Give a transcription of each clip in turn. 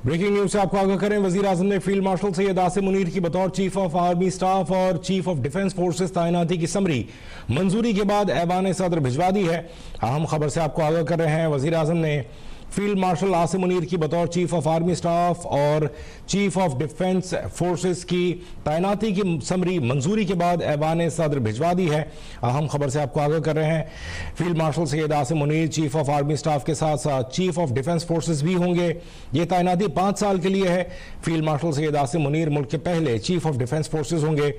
Breaking news से आपको आगाह करें, वजीर आजम ने फील्ड मार्शल सैयद आसिम मुनीर की बतौर चीफ ऑफ आर्मी स्टाफ और चीफ ऑफ डिफेंस फोर्सेस तैनाती की समरी मंजूरी के बाद ऐवान सदर भिजवा दी है। अहम खबर से आपको आगाह कर रहे हैं, वजीर आजम ने फील्ड मार्शल आसिम मुनीर की बतौर चीफ ऑफ आर्मी स्टाफ और चीफ ऑफ डिफेंस फोर्सेस की तैनाती की समरी मंजूरी के बाद ऐवान सदर भिजवा दी है। अहम खबर से आपको आगाह कर रहे हैं, field marshal Syed Asim Munir chief of army staff के साथ साथ चीफ ऑफ डिफेंस फोर्सेस भी होंगे। ये तैनाती 5 साल के लिए है। फील्ड मार्शल सैयद आसिम मुनीर मुल्क के पहले चीफ ऑफ डिफेंस फोर्सेस होंगे।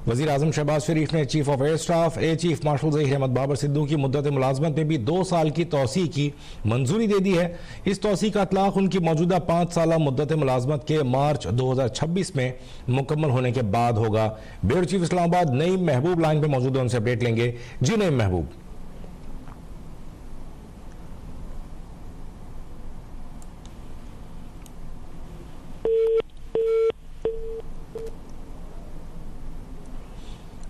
वज़ीर आज़म शहबाज शरीफ ने chief of air staff air chief marshal Zaheer Ahmed Babar Sidhu की मुद्दत मुलाजमत में भी 2 साल की तोसी की मंजूरी दे दी है। इस तोसी का इतलाक़ उनकी मौजूदा 5 साल मुद्दत मुलाजमत के मार्च 2026 में मुकम्मल होने के बाद होगा। ब्यूरो चीफ इस्लामाबाद नईम महबूब लाइन पर मौजूद है, उनसे अपडेट लेंगे। जी नईम महबूब।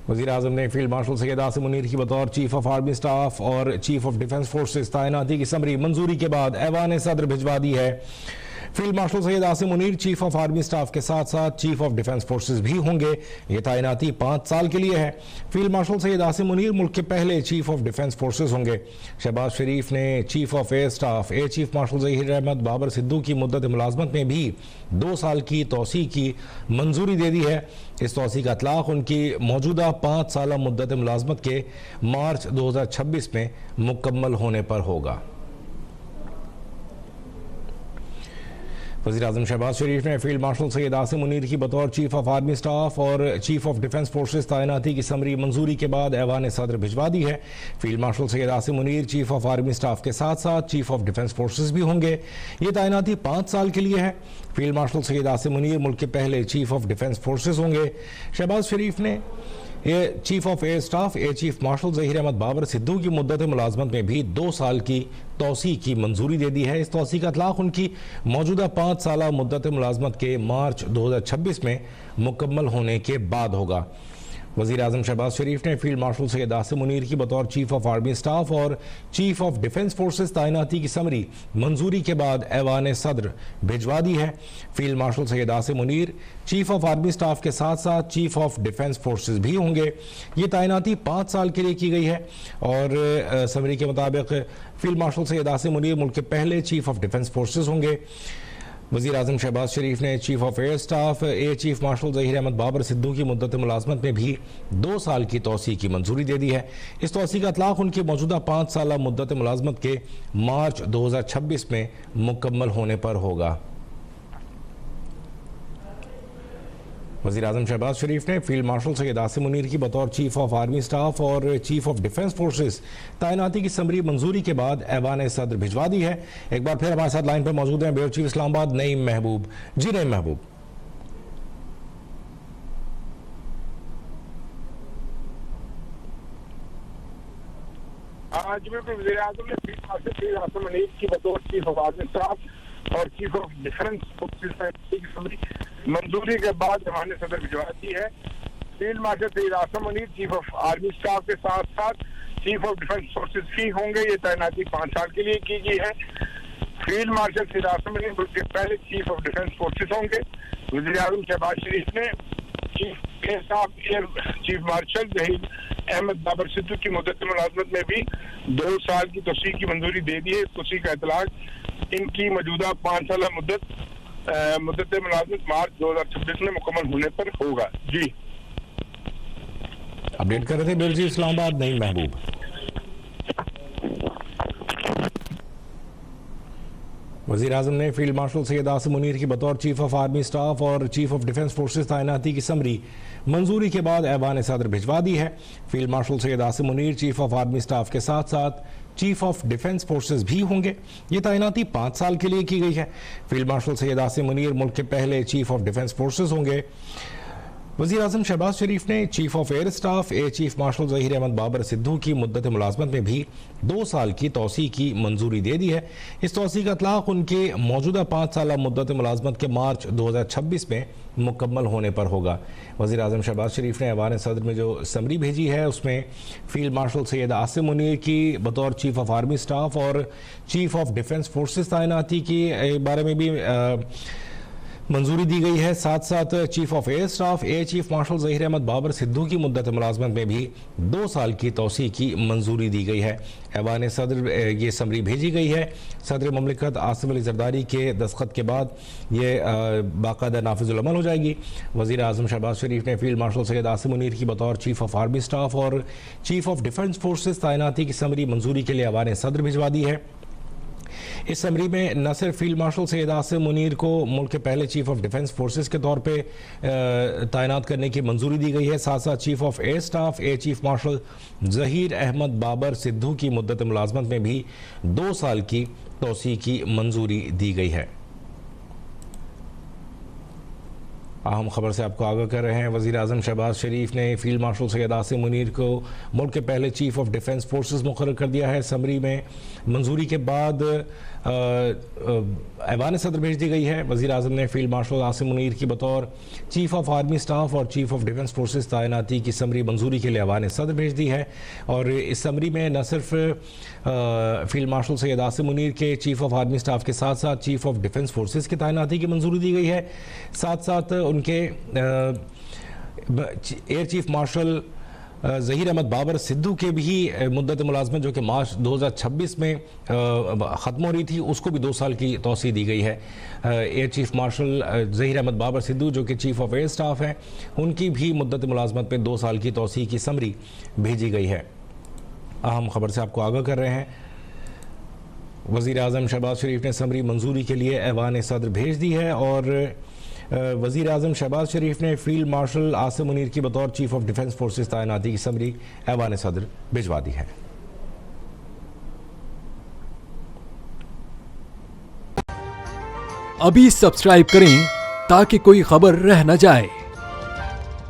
वज़ीर आज़म ने फील्ड मार्शल सैयद आसिम मुनीर की बतौर चीफ ऑफ आर्मी स्टाफ और चीफ ऑफ डिफेंस फोर्सेस तैनाती की समरी मंजूरी के बाद ऐवान सदर भिजवा दी है। Field marshal Syed Asim Munir chief of army staff के साथ साथ चीफ ऑफ डिफेंस फोर्सेस भी होंगे। ये तैनाती 5 साल के लिए है। फील्ड मार्शल सैयद आसिम मुनीर मुल्क के पहले चीफ ऑफ डिफेंस फोर्सेस होंगे। शहबाज शरीफ ने chief of air staff air chief marshal Zaheer Ahmed Babar Sidhu की मुद्दत मुलाजमत में भी 2 साल की तोसी की मंजूरी दे दी है। इस तोसी का इतलाक़ उनकी मौजूदा 5 साल मुद्दत मुलाजमत के मार्च 2026 में मुकम्मल होने पर होगा। वज़ीर आज़म शहबाज शरीफ ने फील्ड मार्शल सैयद आसिम मुनीर की बतौर चीफ ऑफ आर्मी स्टाफ और चीफ ऑफ डिफेंस फोर्सेस तैनाती की समरी मंजूरी के बाद ऐवान सदर भिजवा दी है। Field marshal Syed Asim Munir chief of army staff के साथ साथ चीफ ऑफ डिफेंस फोर्सेस भी होंगे। ये तैनाती 5 साल के लिए है। फील्ड मार्शल सैयद आसिम मुनीर मुल्क के पहले चीफ ऑफ डिफेंस फोर्सेस होंगे। शहबाज शरीफ ने chief of air staff air chief marshal Zaheer Ahmed Babar Sidhu की मुद्दत मुलाजमत में भी 2 साल की तोसी की मंजूरी दे दी है। इस तोसी का इतलाक़ उनकी मौजूदा 5 साल मुद्दत मुलाजमत के मार्च 2026 में मुकम्मल होने के बाद होगा। वज़ीर आज़म शहबाज शरीफ ने फील्ड मार्शल सैयद आसिम मुनीर की बतौर चीफ ऑफ आर्मी स्टाफ और चीफ ऑफ डिफेंस फोर्सेस तैनाती की समरी मंजूरी के बाद ऐवान सदर भिजवा दी है। Field marshal Syed Asim Munir chief of army staff के साथ साथ चीफ ऑफ डिफेंस फोर्सेस भी होंगे। ये तैनाती 5 साल के लिए की गई है और समरी के मुताबिक फील्ड मार्शल सैयद आसिम मुनीर मुल्क के पहले चीफ ऑफ डिफेंस फोर्सेस होंगे। वज़ीर आज़म शहबाज शरीफ ने chief of air staff air chief marshal Zaheer Ahmed Babar Sidhu की मुद्दत मुलाजमत में भी 2 साल की तोसी की मंजूरी दे दी है। इस तोसी का इतलाक़ उनकी मौजूदा 5 साल मुद्दत मुलाजमत के मार्च 2026 में मुकम्मल होने पर होगा। वज़ीर आज़म शहबाज शरीफ ने फील्ड मार्शल सैयद आसिम मुनीर की बतौर चीफ ऑफ आर्मी स्टाफ और चीफ ऑफ डिफेंस फोर्सेस तैनाती की समरी मंजूरी के बाद ऐवान सदर भिजवा दी है। एक बार फिर हमारे साथ लाइन पर मौजूद हैं ब्यूरो चीफ इस्लामाबाद नईम महबूब। जी नईम महबूब। आज बिल्कुल वज़ीर आज़म ने फील्ड मार्शल सैयद आसिम मुनीर की बतौर चीफ ऑफ आर्मी स्टाफ और चीफ ऑफ डिफेंस फोर्सेस की समरी मंजूरी के बाद ऐवान सदर भिजवा दी है। Field marshal Syed Asim Munir chief of army staff के साथ साथ चीफ ऑफ डिफेंस फोर्सेस भी होंगे। ये तैनाती 5 साल के लिए की गई है। फील्ड मार्शल सैयद आसिम मुनीर मुल्क के पहले चीफ ऑफ डिफेंस फोर्सेस होंगे। वज़ीर आज़म शहबाज शरीफ ने chief air staff air chief marshal Zaheer Ahmed Babar Sidhu की मुद्दत मुलाजमत में भी 2 साल की तोसी की मंजूरी दे दी है। इस तोसी का इतलाक़ इनकी मौजूदा 5 साल मुद्दत मुलाजमत मार्च 2026 में मुकम्मल होने पर होगा। जी अपडेट कर रहे थे ब्यूरो चीफ इस्लामाबाद नईम महबूब। वज़ीर आज़म ने फील्ड मार्शल सैयद आसिम मुनीर की बतौर चीफ ऑफ आर्मी स्टाफ और चीफ ऑफ डिफेंस फोर्सेस तैनाती की समरी मंजूरी के बाद ऐवान सदर भिजवा दी है। Field marshal Syed Asim Munir chief of army staff के साथ साथ चीफ ऑफ डिफेंस फोर्सेस भी होंगे। ये तैनाती 5 साल के लिए की गई है। फील्ड मार्शल सैयद आसिम मुनीर मुल्क के पहले चीफ ऑफ डिफेंस फोर्सेस होंगे। वज़ीर-ए-आज़म शहबाज शरीफ ने chief of air staff air chief marshal Zaheer Ahmed Babar Sidhu की मुद्दत मुलाजमत में भी 2 साल की तोसी की मंजूरी दे दी है। इस तोसी का इतलाक़ उनके मौजूदा 5 साल मुद्दत मुलाजमत के मार्च 2026 में मुकम्मल होने पर होगा। वज़ीर-ए-आज़म शहबाज शरीफ ने ऐवान सदर में जो समरी भेजी है उसमें फील्ड मार्शल सैयद आसिम मुनीर की बतौर चीफ ऑफ आर्मी स्टाफ और चीफ ऑफ डिफेंस फोर्सेस तैनाती के बारे में भी मंजूरी दी गई है। साथ साथ chief of air staff air chief marshal Zaheer Ahmed Babar Sidhu की मुद्दत मुलाजमत में भी 2 साल की तोसी की मंजूरी दी गई है। ऐवान सदर ये समरी भेजी गई है। सदर ममलिकत आसिम अली जरदारी के दस्तखत के बाद ये बाकायदा नाफिजुल अमल हो जाएगी। वज़ीर-ए-आज़म शहबाज शरीफ ने फील्ड मार्शल सैयद आसिम मुनीर की बतौर चीफ ऑफ आर्मी स्टाफ और चीफ ऑफ डिफेंस फोर्सेस तैनाती की समरी मंजूरी के लिए ऐवान सदर भिजवा दी है। इस समरी में न सिर्फ फील्ड मार्शल सैयद आसिम मुनीर को मुल्क के पहले चीफ ऑफ डिफेंस फोर्सेस के तौर पे तैनात करने की मंजूरी दी गई है, साथ साथ chief of air staff air chief marshal Zaheer Ahmed Babar Sidhu की मुद्दत मुलाजमत में भी 2 साल की तोसी की मंजूरी दी गई है। अहम खबर से आपको आगाह कर रहे हैं। वज़ीर-ए-आज़म शहबाज शरीफ ने फील्ड मार्शल सैयद आसिम मुनीर को मुल्क के पहले चीफ ऑफ डिफेंस फोर्सेस मुकर्रर कर दिया है। समरी में मंजूरी के बाद ऐवान सदर भेज दी गई है। वज़ीर-ए-आज़म ने फील्ड मार्शल आसिम मुनीर की बतौर चीफ ऑफ आर्मी स्टाफ और चीफ ऑफ डिफेंस फोर्सेस तैनाती की समरी मंजूरी के लिए ऐवान सदर भेज दी है। और इस समरी में न सिर्फ फील्ड मार्शल सैयद आसिम मुनीर के चीफ ऑफ आर्मी स्टाफ के साथ साथ चीफ ऑफ डिफेंस फोर्सेस की तैनाती की मंजूरी दी गई है, साथ साथ उनके air chief marshal Zaheer Ahmed Babar Sidhu के भी मुद्दत मुलाजमत जो कि मार्च 2026 में ख़त्म हो रही थी उसको भी 2 साल की तोसी दी गई है। Air chief marshal Zaheer Ahmed Babar Sidhu जो कि चीफ ऑफ एयर स्टाफ हैं उनकी भी मुद्दत मुलाजमत में 2 साल की तोसी की समरी भेजी गई है। अहम खबर से आपको आगाह कर रहे हैं। वज़ीर-ए-आज़म शहबाज शरीफ ने समरी मंजूरी के लिए ऐवान सदर भेज दी है और वज़ीर-ए-आज़म शहबाज शरीफ ने फील्ड मार्शल आसिम मुनीर की बतौर चीफ ऑफ डिफेंस फोर्सेस तैनाती की समरी ऐवान सदर भिजवा दी है। अभी सब्सक्राइब करें ताकि कोई खबर रह न जाए।